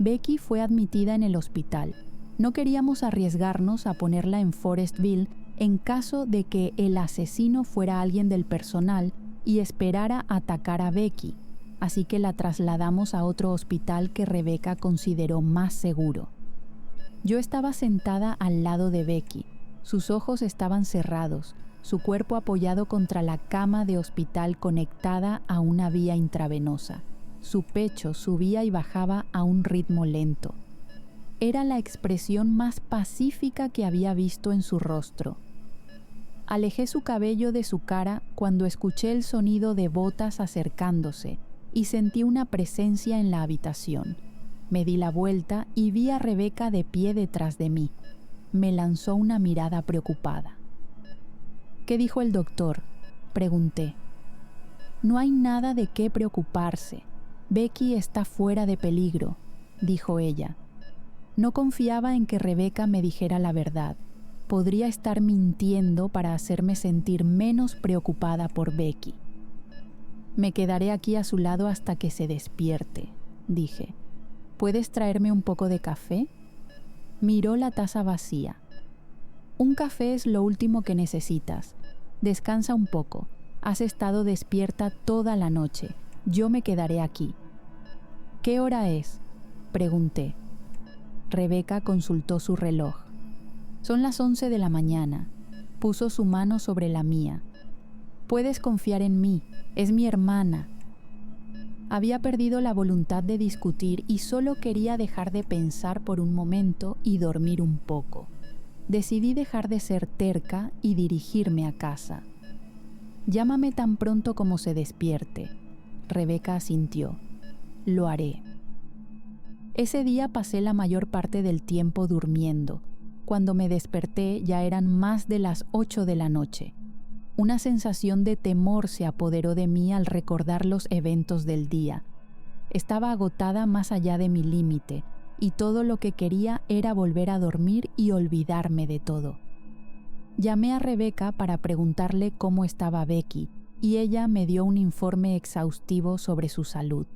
Becky fue admitida en el hospital. No queríamos arriesgarnos a ponerla en Forestville en caso de que el asesino fuera alguien del personal y esperara atacar a Becky, así que la trasladamos a otro hospital que Rebecca consideró más seguro. Yo estaba sentada al lado de Becky. Sus ojos estaban cerrados, su cuerpo apoyado contra la cama de hospital conectada a una vía intravenosa. Su pecho subía y bajaba a un ritmo lento. Era la expresión más pacífica que había visto en su rostro. Alejé su cabello de su cara cuando escuché el sonido de botas acercándose y sentí una presencia en la habitación. Me di la vuelta y vi a Rebecca de pie detrás de mí. Me lanzó una mirada preocupada. ¿Qué dijo el doctor?, pregunté. No hay nada de qué preocuparse. Becky está fuera de peligro, dijo ella. No confiaba en que Rebecca me dijera la verdad. Podría estar mintiendo para hacerme sentir menos preocupada por Becky. Me quedaré aquí a su lado hasta que se despierte, dije. ¿Puedes traerme un poco de café? Miró la taza vacía. Un café es lo último que necesitas. Descansa un poco. Has estado despierta toda la noche. Yo me quedaré aquí. ¿Qué hora es?, pregunté. Rebecca consultó su reloj. Son las 11 de la mañana. Puso su mano sobre la mía. Puedes confiar en mí. Es mi hermana. Había perdido la voluntad de discutir y solo quería dejar de pensar por un momento y dormir un poco. Decidí dejar de ser terca y dirigirme a casa. Llámame tan pronto como se despierte. Rebecca asintió. Lo haré. Ese día pasé la mayor parte del tiempo durmiendo. Cuando me desperté ya eran más de las 8 de la noche. Una sensación de temor se apoderó de mí al recordar los eventos del día. Estaba agotada más allá de mi límite, y todo lo que quería era volver a dormir y olvidarme de todo. Llamé a Rebecca para preguntarle cómo estaba Becky, y ella me dio un informe exhaustivo sobre su salud.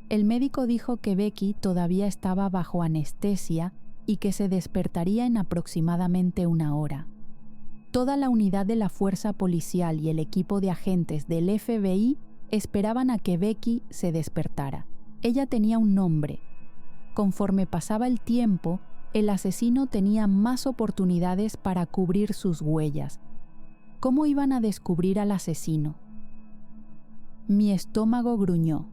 El médico dijo que Becky todavía estaba bajo anestesia y que se despertaría en aproximadamente 1 hora. Toda la unidad de la fuerza policial y el equipo de agentes del FBI esperaban a que Becky se despertara. Ella tenía un nombre. Conforme pasaba el tiempo, el asesino tenía más oportunidades para cubrir sus huellas. ¿Cómo iban a descubrir al asesino? Mi estómago gruñó.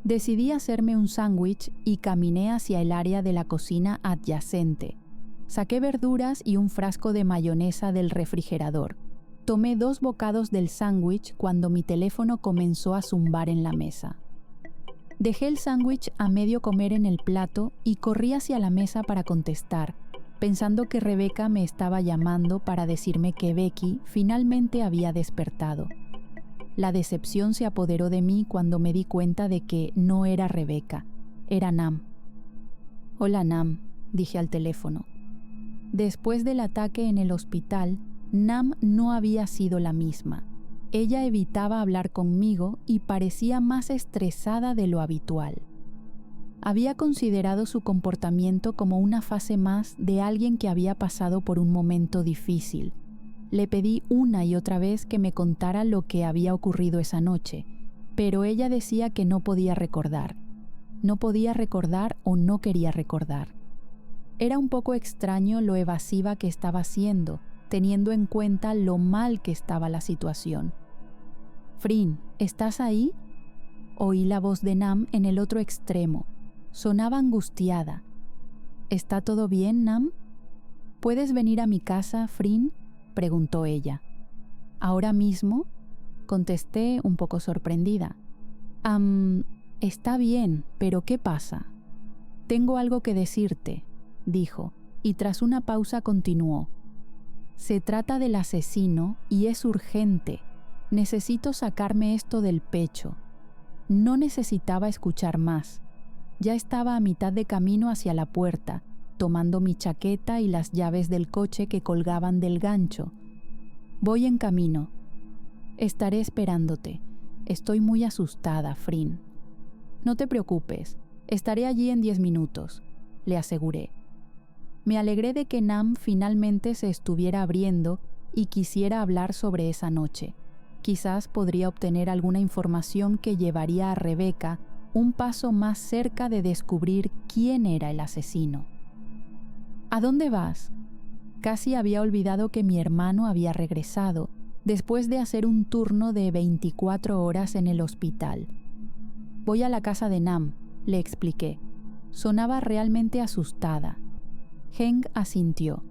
Decidí hacerme un sándwich y caminé hacia el área de la cocina adyacente. Saqué verduras y un frasco de mayonesa del refrigerador. Tomé 2 bocados del sándwich cuando mi teléfono comenzó a zumbar en la mesa. Dejé el sándwich a medio comer en el plato y corrí hacia la mesa para contestar, pensando que Rebecca me estaba llamando para decirme que Becky finalmente había despertado. La decepción se apoderó de mí cuando me di cuenta de que no era Rebecca, era Nam. Hola Nam, dije al teléfono. Después del ataque en el hospital, Nam no había sido la misma. Ella evitaba hablar conmigo y parecía más estresada de lo habitual. Había considerado su comportamiento como una fase más de alguien que había pasado por un momento difícil. Le pedí una y otra vez que me contara lo que había ocurrido esa noche, pero ella decía que no podía recordar. No podía recordar o no quería recordar. Era un poco extraño lo evasiva que estaba siendo, teniendo en cuenta lo mal que estaba la situación. «Frin, ¿estás ahí?», oí la voz de Nam en el otro extremo. Sonaba angustiada. «¿Está todo bien, Nam? ¿Puedes venir a mi casa, Frin?», preguntó ella. «¿Ahora mismo?», contesté un poco sorprendida. Está bien, pero ¿qué pasa?». «Tengo algo que decirte», dijo, y tras una pausa continuó. «Se trata del asesino y es urgente. Necesito sacarme esto del pecho». No necesitaba escuchar más. Ya estaba a mitad de camino hacia la puerta, tomando mi chaqueta y las llaves del coche que colgaban del gancho. «Voy en camino. Estaré esperándote. Estoy muy asustada, Frin». «No te preocupes. Estaré allí en 10 minutos, le aseguré. Me alegré de que Nam finalmente se estuviera abriendo y quisiera hablar sobre esa noche. Quizás podría obtener alguna información que llevaría a Rebecca un paso más cerca de descubrir quién era el asesino. ¿A dónde vas? Casi había olvidado que mi hermano había regresado, después de hacer un turno de 24 horas en el hospital. Voy a la casa de Nam, le expliqué. Sonaba realmente asustada. Heng asintió.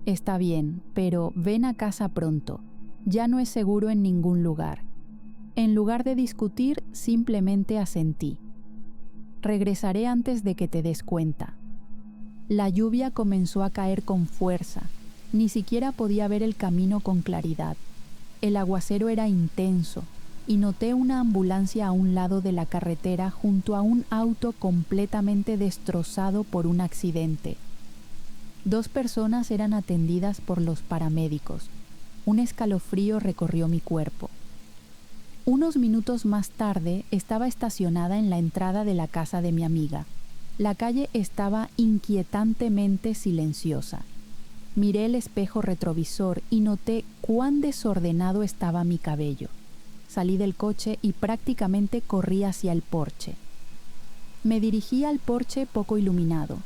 Está bien, pero ven a casa pronto. Ya no es seguro en ningún lugar. En lugar de discutir, simplemente asentí. Regresaré antes de que te des cuenta. La lluvia comenzó a caer con fuerza. Ni siquiera podía ver el camino con claridad. El aguacero era intenso y noté una ambulancia a un lado de la carretera junto a un auto completamente destrozado por un accidente. 2 personas eran atendidas por los paramédicos. Un escalofrío recorrió mi cuerpo. Unos minutos más tarde estaba estacionada en la entrada de la casa de mi amiga. La calle estaba inquietantemente silenciosa. Miré el espejo retrovisor y noté cuán desordenado estaba mi cabello. Salí del coche y prácticamente corrí hacia el porche. Me dirigí al porche poco iluminado,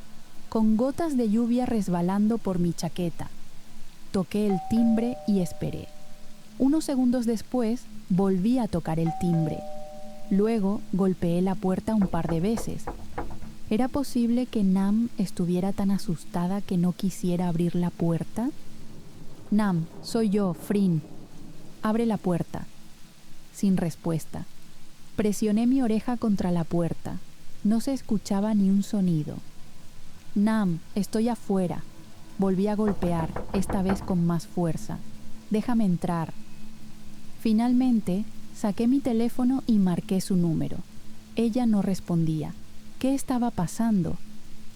con gotas de lluvia resbalando por mi chaqueta. Toqué el timbre y esperé. Unos segundos después, volví a tocar el timbre. Luego golpeé la puerta un par de veces. ¿Era posible que Nam estuviera tan asustada que no quisiera abrir la puerta? Nam, soy yo, Frin. Abre la puerta. Sin respuesta. Presioné mi oreja contra la puerta. No se escuchaba ni un sonido. Nam, estoy afuera. Volví a golpear, esta vez con más fuerza. Déjame entrar. Finalmente, saqué mi teléfono y marqué su número. Ella no respondía. ¿Qué estaba pasando?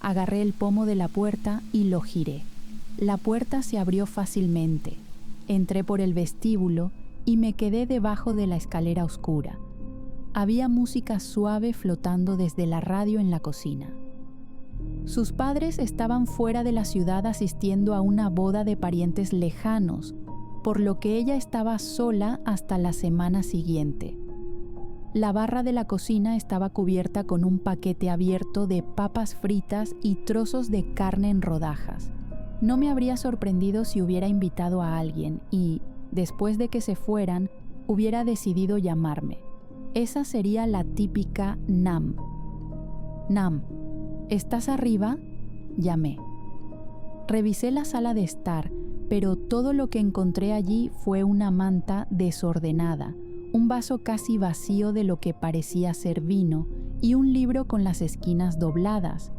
Agarré el pomo de la puerta y lo giré. La puerta se abrió fácilmente. Entré por el vestíbulo y me quedé debajo de la escalera oscura. Había música suave flotando desde la radio en la cocina. Sus padres estaban fuera de la ciudad asistiendo a una boda de parientes lejanos, por lo que ella estaba sola hasta la semana siguiente. La barra de la cocina estaba cubierta con un paquete abierto de papas fritas y trozos de carne en rodajas. No me habría sorprendido si hubiera invitado a alguien y, después de que se fueran, hubiera decidido llamarme. Esa sería la típica Nam. Nam, ¿estás arriba? Llamé. Revisé la sala de estar, pero todo lo que encontré allí fue una manta desordenada, un vaso casi vacío de lo que parecía ser vino y un libro con las esquinas dobladas,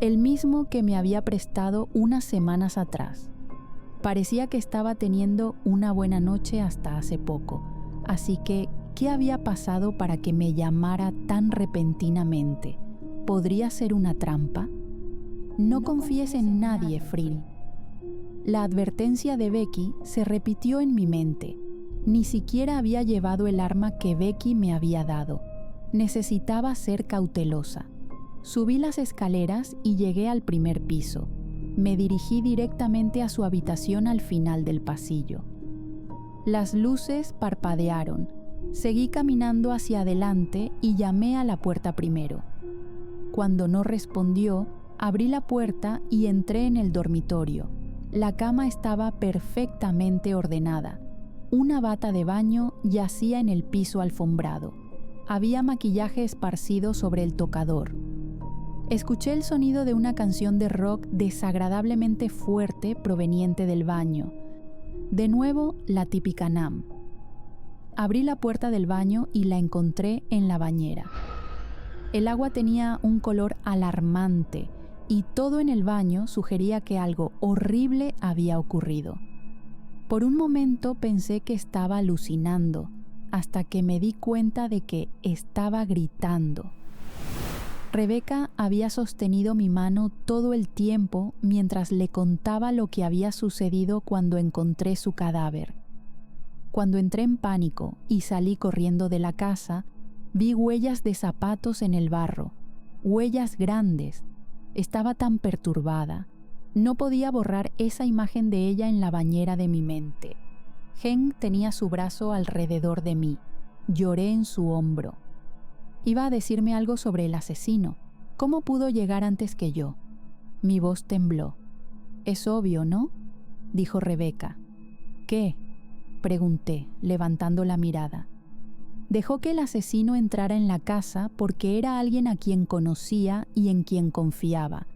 el mismo que me había prestado unas semanas atrás. Parecía que estaba teniendo una buena noche hasta hace poco, así que, ¿qué había pasado para que me llamara tan repentinamente? ¿Podría ser una trampa? No confíes en nadie, Frin. La advertencia de Becky se repitió en mi mente. Ni siquiera había llevado el arma que Becky me había dado. Necesitaba ser cautelosa. Subí las escaleras y llegué al primer piso. Me dirigí directamente a su habitación al final del pasillo. Las luces parpadearon. Seguí caminando hacia adelante y llamé a la puerta primero. Cuando no respondió, abrí la puerta y entré en el dormitorio. La cama estaba perfectamente ordenada. Una bata de baño yacía en el piso alfombrado. Había maquillaje esparcido sobre el tocador. Escuché el sonido de una canción de rock desagradablemente fuerte proveniente del baño. De nuevo, la típica Nam. Abrí la puerta del baño y la encontré en la bañera. El agua tenía un color alarmante y todo en el baño sugería que algo horrible había ocurrido. Por un momento pensé que estaba alucinando, hasta que me di cuenta de que estaba gritando. Rebecca había sostenido mi mano todo el tiempo mientras le contaba lo que había sucedido cuando encontré su cadáver. Cuando entré en pánico y salí corriendo de la casa, vi huellas de zapatos en el barro. huellas grandes. Estaba tan perturbada. No podía borrar esa imagen de ella en la bañera de mi mente. Heng tenía su brazo alrededor de mí. Lloré en su hombro. Iba a decirme algo sobre el asesino. ¿Cómo pudo llegar antes que yo? Mi voz tembló. «Es obvio, ¿no?», dijo Rebeca. «¿Qué?», pregunté, levantando la mirada. Dejó que el asesino entrara en la casa porque era alguien a quien conocía y en quien confiaba.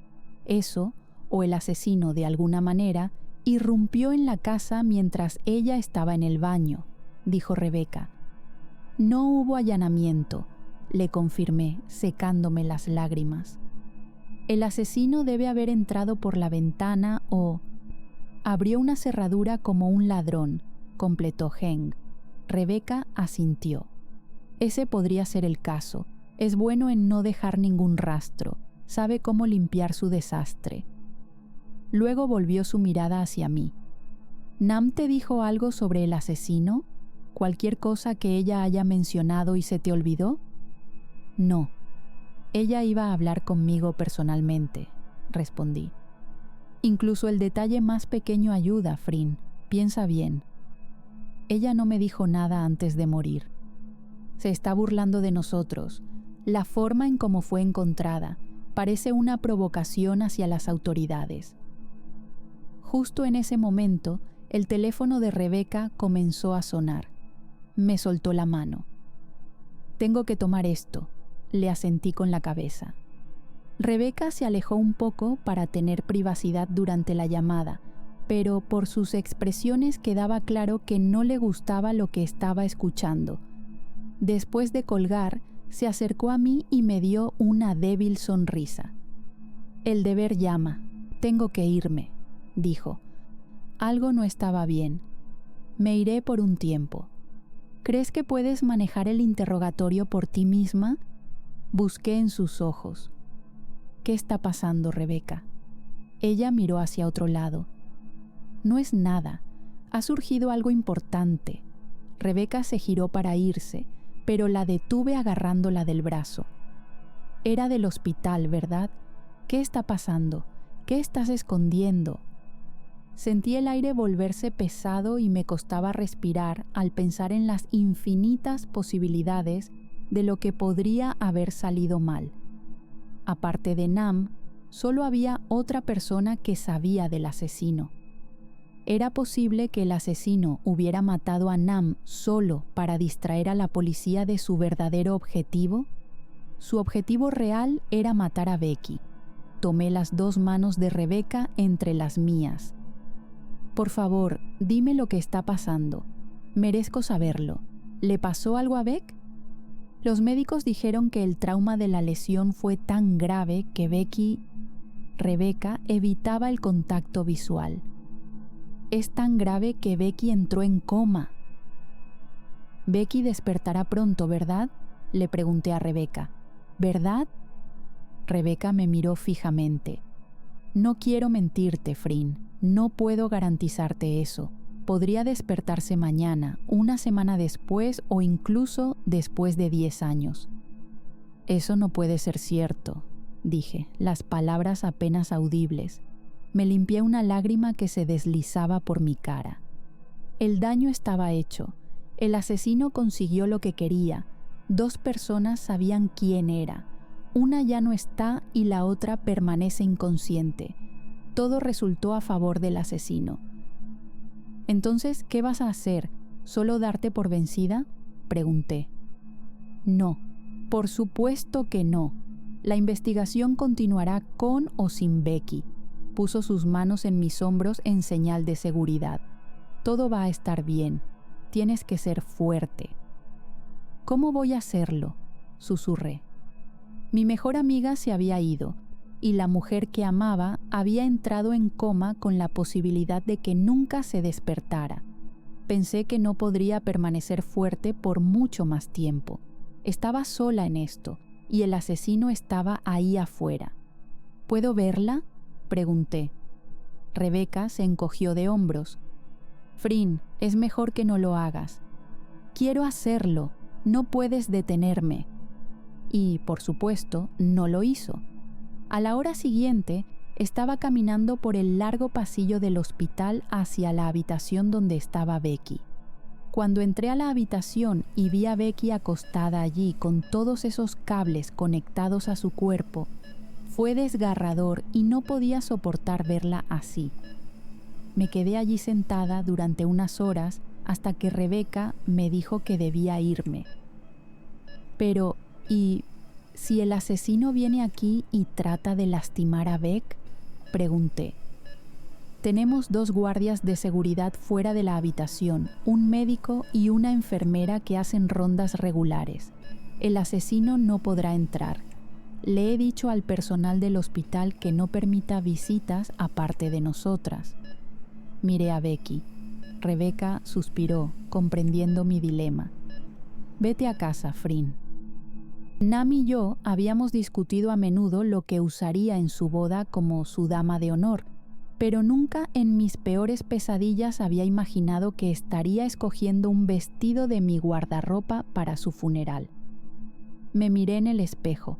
Eso, o el asesino de alguna manera, irrumpió en la casa mientras ella estaba en el baño, dijo Rebeca. No hubo allanamiento, le confirmé, secándome las lágrimas. El asesino debe haber entrado por la ventana o... Abrió una cerradura como un ladrón, completó Heng. Rebeca asintió. Ese podría ser el caso. Es bueno en no dejar ningún rastro. Sabe cómo limpiar su desastre. Luego volvió su mirada hacia mí. ¿Nam te dijo algo sobre el asesino? ¿Cualquier cosa que ella haya mencionado y se te olvidó? No. Ella iba a hablar conmigo personalmente, respondí. Incluso el detalle más pequeño ayuda, Frin. Piensa bien. Ella no me dijo nada antes de morir. Se está burlando de nosotros. La forma en cómo fue encontrada parece una provocación hacia las autoridades. Justo en ese momento, el teléfono de Rebeca comenzó a sonar. Me soltó la mano. Tengo que tomar esto, le asentí con la cabeza. Rebeca se alejó un poco para tener privacidad durante la llamada, pero por sus expresiones quedaba claro que no le gustaba lo que estaba escuchando. Después de colgar, se acercó a mí y me dio una débil sonrisa. El deber llama. Tengo que irme, dijo. Algo no estaba bien. Me iré por un tiempo. ¿Crees que puedes manejar el interrogatorio por ti misma? Busqué en sus ojos. ¿Qué está pasando, Rebeca? Ella miró hacia otro lado. No es nada. Ha surgido algo importante. Rebeca se giró para irse, pero la detuve agarrándola del brazo. Era del hospital, ¿verdad? ¿Qué está pasando? ¿Qué estás escondiendo? Sentí el aire volverse pesado y me costaba respirar al pensar en las infinitas posibilidades de lo que podría haber salido mal. Aparte de Nam, solo había otra persona que sabía del asesino. ¿Era posible que el asesino hubiera matado a Nam solo para distraer a la policía de su verdadero objetivo? Su objetivo real era matar a Becky. Tomé las dos manos de Rebeca entre las mías. Por favor, dime lo que está pasando. Merezco saberlo. ¿Le pasó algo a Beck? Los médicos dijeron que el trauma de la lesión fue tan grave que Rebeca evitaba el contacto visual. Es tan grave que Becky entró en coma. Becky despertará pronto, ¿verdad? Le pregunté a Rebeca. ¿Verdad? Rebeca me miró fijamente. No quiero mentirte, Frin. No puedo garantizarte eso. Podría despertarse mañana, una semana después o incluso después de 10 años. Eso no puede ser cierto, dije, las palabras apenas audibles. Me limpié una lágrima que se deslizaba por mi cara. El daño estaba hecho. El asesino consiguió lo que quería. 2 personas sabían quién era. Una ya no está y la otra permanece inconsciente. Todo resultó a favor del asesino. Entonces, ¿qué vas a hacer? ¿Solo darte por vencida? Pregunté. No, por supuesto que no. La investigación continuará con o sin Becky. Puso sus manos en mis hombros en señal de seguridad. Todo va a estar bien. Tienes que ser fuerte. ¿Cómo voy a hacerlo? Susurré. Mi mejor amiga se había ido, y la mujer que amaba había entrado en coma con la posibilidad de que nunca se despertara. Pensé que no podría permanecer fuerte por mucho más tiempo. Estaba sola en esto, y el asesino estaba ahí afuera. ¿Puedo verla?, pregunté. Rebeca se encogió de hombros. Frin, es mejor que no lo hagas. Quiero hacerlo. No puedes detenerme. y, por supuesto, no lo hizo. A la hora siguiente, estaba caminando por el largo pasillo del hospital hacia la habitación donde estaba Becky. Cuando entré a la habitación y vi a Becky acostada allí con todos esos cables conectados a su cuerpo, fue desgarrador y no podía soportar verla así. Me quedé allí sentada durante unas horas hasta que Rebecca me dijo que debía irme. Pero, ¿y si el asesino viene aquí y trata de lastimar a Beck?, pregunté. Tenemos 2 guardias de seguridad fuera de la habitación, un médico y una enfermera que hacen rondas regulares. El asesino no podrá entrar. Le he dicho al personal del hospital que no permita visitas aparte de nosotras. Miré a Becky. Rebecca suspiró, comprendiendo mi dilema. Vete a casa, Frin. Nam y yo habíamos discutido a menudo lo que usaría en su boda como su dama de honor, pero nunca en mis peores pesadillas había imaginado que estaría escogiendo un vestido de mi guardarropa para su funeral. Me miré en el espejo.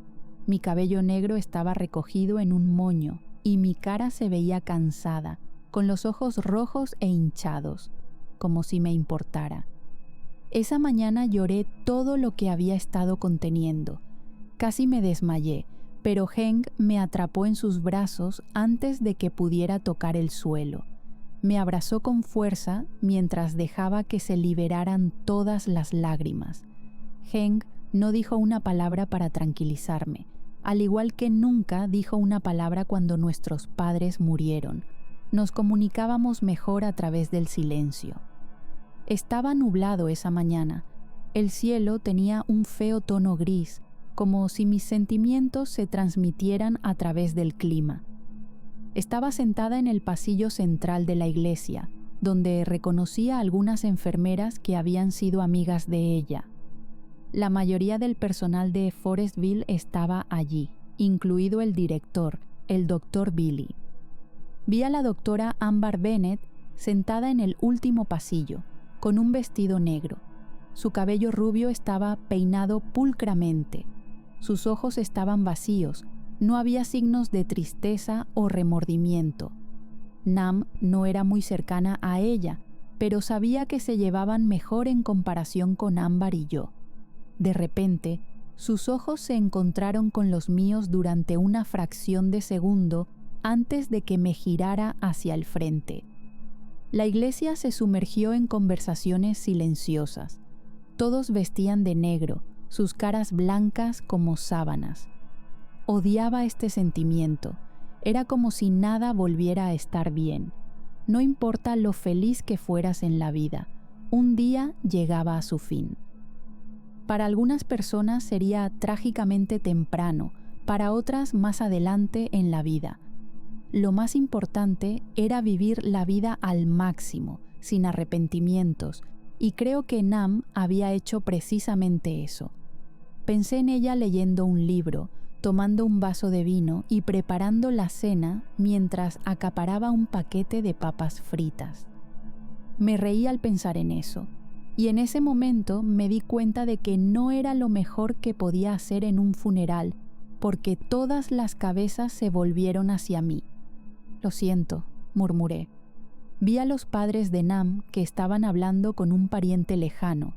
Mi cabello negro estaba recogido en un moño y mi cara se veía cansada, con los ojos rojos e hinchados, como si me importara. Esa mañana lloré todo lo que había estado conteniendo. Casi me desmayé, pero Heng me atrapó en sus brazos antes de que pudiera tocar el suelo. Me abrazó con fuerza mientras dejaba que se liberaran todas las lágrimas. Heng no dijo una palabra para tranquilizarme, al igual que nunca dijo una palabra cuando nuestros padres murieron. Nos comunicábamos mejor a través del silencio. Estaba nublado esa mañana. El cielo tenía un feo tono gris, como si mis sentimientos se transmitieran a través del clima. Estaba sentada en el pasillo central de la iglesia, donde reconocí a algunas enfermeras que habían sido amigas de ella. La mayoría del personal de Forestville estaba allí, incluido el director, el Dr. Billy. Vi a la doctora Amber Bennett sentada en el último pasillo, con un vestido negro. Su cabello rubio estaba peinado pulcramente. Sus ojos estaban vacíos, no había signos de tristeza o remordimiento. Nam no era muy cercana a ella, pero sabía que se llevaban mejor en comparación con Amber y yo. De repente, sus ojos se encontraron con los míos durante una fracción de segundo antes de que me girara hacia el frente. La iglesia se sumergió en conversaciones silenciosas. Todos vestían de negro, sus caras blancas como sábanas. Odiaba este sentimiento. Era como si nada volviera a estar bien. No importa lo feliz que fueras en la vida, un día llegaba a su fin. Para algunas personas sería trágicamente temprano, para otras más adelante en la vida. Lo más importante era vivir la vida al máximo, sin arrepentimientos, y creo que Nam había hecho precisamente eso. Pensé en ella leyendo un libro, tomando un vaso de vino y preparando la cena mientras acaparaba un paquete de papas fritas. Me reí al pensar en eso, y en ese momento me di cuenta de que no era lo mejor que podía hacer en un funeral, porque todas las cabezas se volvieron hacia mí. «Lo siento», murmuré. Vi a los padres de Nam que estaban hablando con un pariente lejano.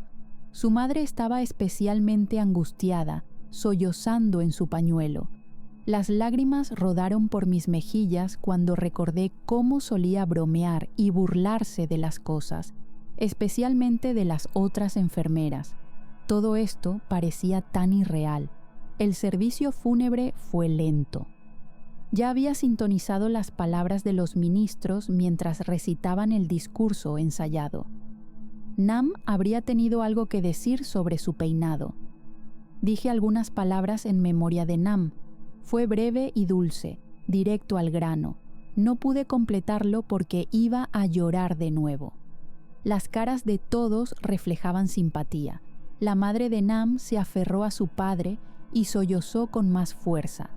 Su madre estaba especialmente angustiada, sollozando en su pañuelo. Las lágrimas rodaron por mis mejillas cuando recordé cómo solía bromear y burlarse de las cosas, especialmente de las otras enfermeras. Todo esto parecía tan irreal. El servicio fúnebre fue lento. Ya había sintonizado las palabras de los ministros mientras recitaban el discurso ensayado. Nam habría tenido algo que decir sobre su peinado. Dije algunas palabras en memoria de Nam. Fue breve y dulce, directo al grano. No pude completarlo porque iba a llorar de nuevo. Las caras de todos reflejaban simpatía. La madre de Nam se aferró a su padre y sollozó con más fuerza.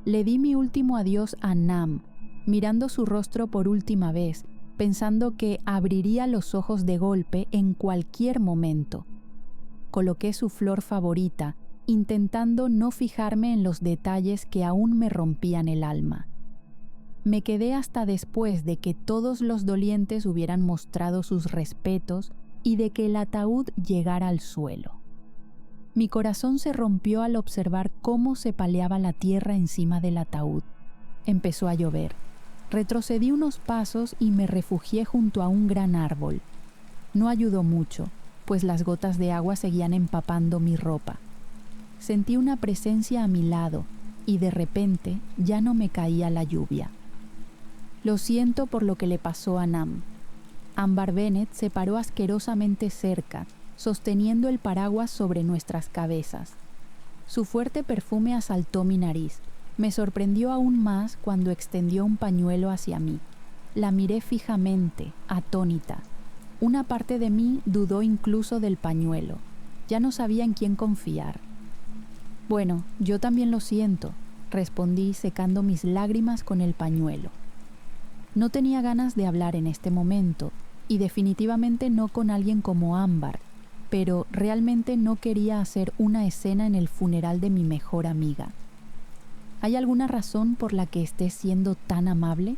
Le di mi último adiós a Nam, mirando su rostro por última vez, pensando que abriría los ojos de golpe en cualquier momento. Coloqué su flor favorita intentando no fijarme en los detalles que aún me rompían el alma. Me quedé hasta después de que todos los dolientes hubieran mostrado sus respetos y de que el ataúd llegara al suelo. Mi corazón se rompió al observar cómo se paleaba la tierra encima del ataúd. Empezó a llover. Retrocedí unos pasos y me refugié junto a un gran árbol. No ayudó mucho, pues las gotas de agua seguían empapando mi ropa. Sentí una presencia a mi lado y de repente ya no me caía la lluvia. Lo siento por lo que le pasó a Nam. Ambar Bennett se paró asquerosamente cerca, sosteniendo el paraguas sobre nuestras cabezas. Su fuerte perfume asaltó mi nariz. Me sorprendió aún más cuando extendió un pañuelo hacia mí. La miré fijamente, atónita. Una parte de mí dudó incluso del pañuelo. Ya no sabía en quién confiar. Bueno, yo también lo siento, respondí secando mis lágrimas con el pañuelo. No tenía ganas de hablar en este momento, y definitivamente no con alguien como Ambar, pero realmente no quería hacer una escena en el funeral de mi mejor amiga. ¿Hay alguna razón por la que estés siendo tan amable?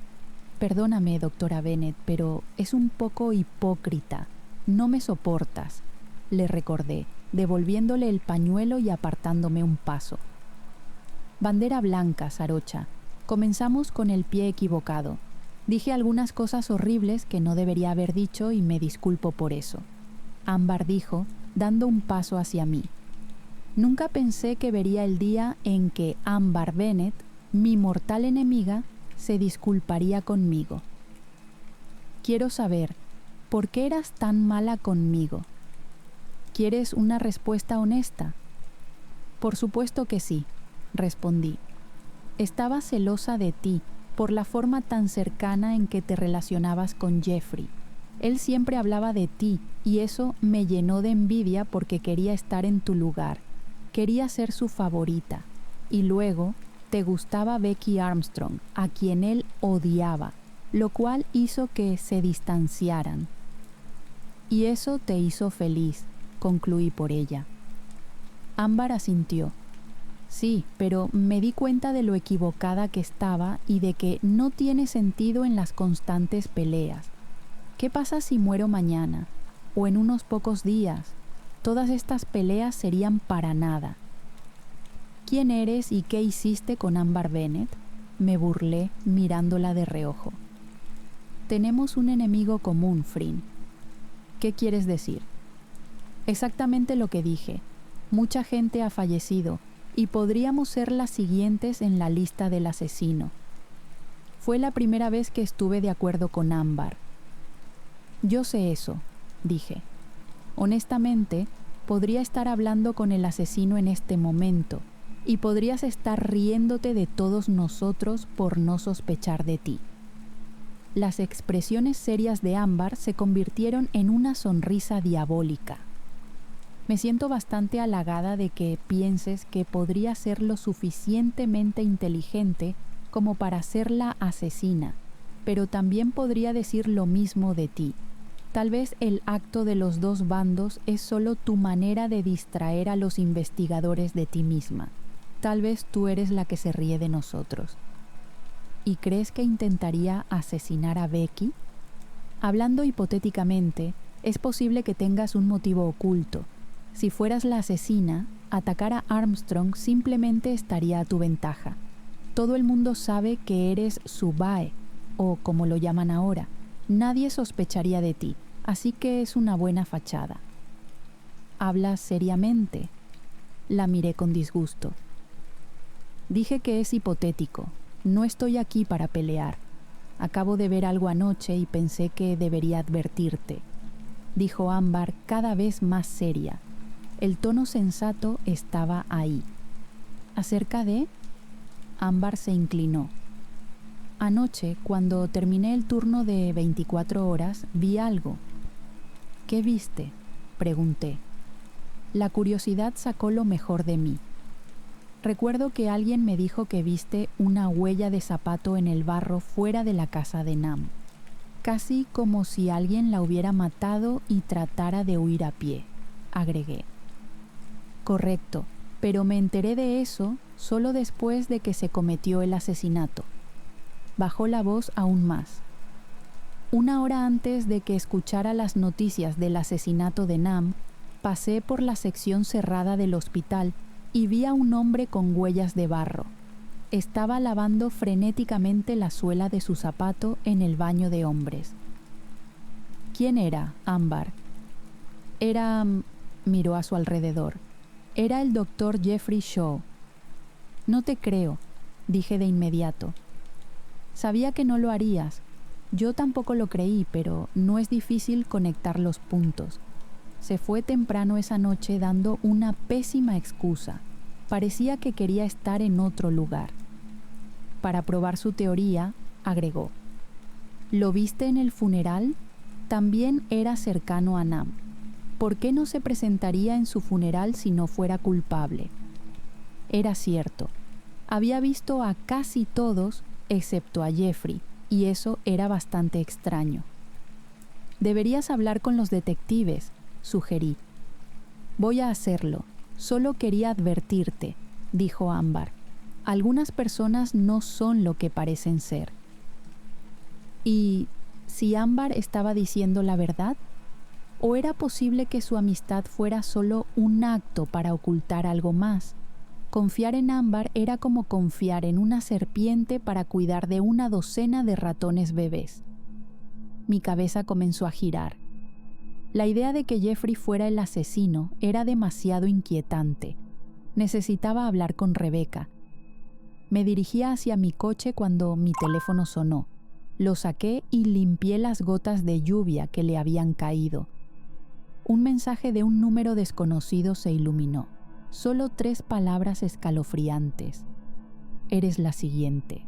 Perdóname, doctora Bennett, pero es un poco hipócrita. No me soportas, le recordé, devolviéndole el pañuelo y apartándome un paso. Bandera blanca, Sarocha. Comenzamos con el pie equivocado. Dije algunas cosas horribles que no debería haber dicho y me disculpo por eso. Ambar dijo, dando un paso hacia mí. Nunca pensé que vería el día en que Ambar Bennett, mi mortal enemiga, se disculparía conmigo. Quiero saber, ¿por qué eras tan mala conmigo? ¿Quieres una respuesta honesta? Por supuesto que sí, respondí. Estaba celosa de ti por la forma tan cercana en que te relacionabas con Jeffrey. Él siempre hablaba de ti y eso me llenó de envidia porque quería estar en tu lugar. Quería ser su favorita. Y luego te gustaba Becky Armstrong, a quien él odiaba, lo cual hizo que se distanciaran. Y eso te hizo feliz, concluí por ella. Ambar asintió. Sí, pero me di cuenta de lo equivocada que estaba y de que no tiene sentido en las constantes peleas. ¿Qué pasa si muero mañana? ¿O en unos pocos días? Todas estas peleas serían para nada. ¿Quién eres y qué hiciste con Ambar Bennett? Me burlé mirándola de reojo. Tenemos un enemigo común, Frin. ¿Qué quieres decir? Exactamente lo que dije. Mucha gente ha fallecido y podríamos ser las siguientes en la lista del asesino. Fue la primera vez que estuve de acuerdo con Ambar. Yo sé eso, dije. Honestamente, podría estar hablando con el asesino en este momento y podrías estar riéndote de todos nosotros por no sospechar de ti. Las expresiones serias de Ambar se convirtieron en una sonrisa diabólica. Me siento bastante halagada de que pienses que podría ser lo suficientemente inteligente como para ser la asesina, pero también podría decir lo mismo de ti. Tal vez el acto de los dos bandos es solo tu manera de distraer a los investigadores de ti misma. Tal vez tú eres la que se ríe de nosotros. ¿Y crees que intentaría asesinar a Becky? Hablando hipotéticamente, es posible que tengas un motivo oculto. Si fueras la asesina, atacar a Armstrong simplemente estaría a tu ventaja. Todo el mundo sabe que eres su bae, o como lo llaman ahora. Nadie sospecharía de ti, así que es una buena fachada. ¿Hablas seriamente? La miré con disgusto. Dije que es hipotético. No estoy aquí para pelear. Acabo de ver algo anoche y pensé que debería advertirte, dijo Ambar cada vez más seria. El tono sensato estaba ahí. ¿Acerca de? Ambar se inclinó. Anoche, cuando terminé el turno de 24 horas, vi algo. ¿Qué viste?, pregunté. La curiosidad sacó lo mejor de mí. Recuerdo que alguien me dijo que viste una huella de zapato en el barro fuera de la casa de Nam, casi como si alguien la hubiera matado y tratara de huir a pie, agregué. Correcto, pero me enteré de eso solo después de que se cometió el asesinato. Bajó la voz aún más. 1 hora antes de que escuchara las noticias del asesinato de Nam, pasé por la sección cerrada del hospital y vi a un hombre con huellas de barro. Estaba lavando frenéticamente la suela de su zapato en el baño de hombres. ¿Quién era, Ámbar? Miró a su alrededor. Era el doctor Jeffrey Shaw. No te creo, dije de inmediato. Sabía que no lo harías. Yo tampoco lo creí, pero no es difícil conectar los puntos. Se fue temprano esa noche dando una pésima excusa. Parecía que quería estar en otro lugar. Para probar su teoría, agregó: ¿lo viste en el funeral? También era cercano a Nam. ¿Por qué no se presentaría en su funeral si no fuera culpable? Era cierto. Había visto a casi todos, excepto a Jeffrey, y eso era bastante extraño. Deberías hablar con los detectives, sugerí. Voy a hacerlo. Solo quería advertirte, dijo Ámbar. Algunas personas no son lo que parecen ser. ¿Y si Ámbar estaba diciendo la verdad? ¿O era posible que su amistad fuera solo un acto para ocultar algo más? Confiar en Ámbar era como confiar en una serpiente para cuidar de una docena de ratones bebés. Mi cabeza comenzó a girar. La idea de que Jeffrey fuera el asesino era demasiado inquietante. Necesitaba hablar con Rebecca. Me dirigía hacia mi coche cuando mi teléfono sonó. Lo saqué y limpié las gotas de lluvia que le habían caído. Un mensaje de un número desconocido se iluminó. Solo 3 palabras escalofriantes. Eres la siguiente.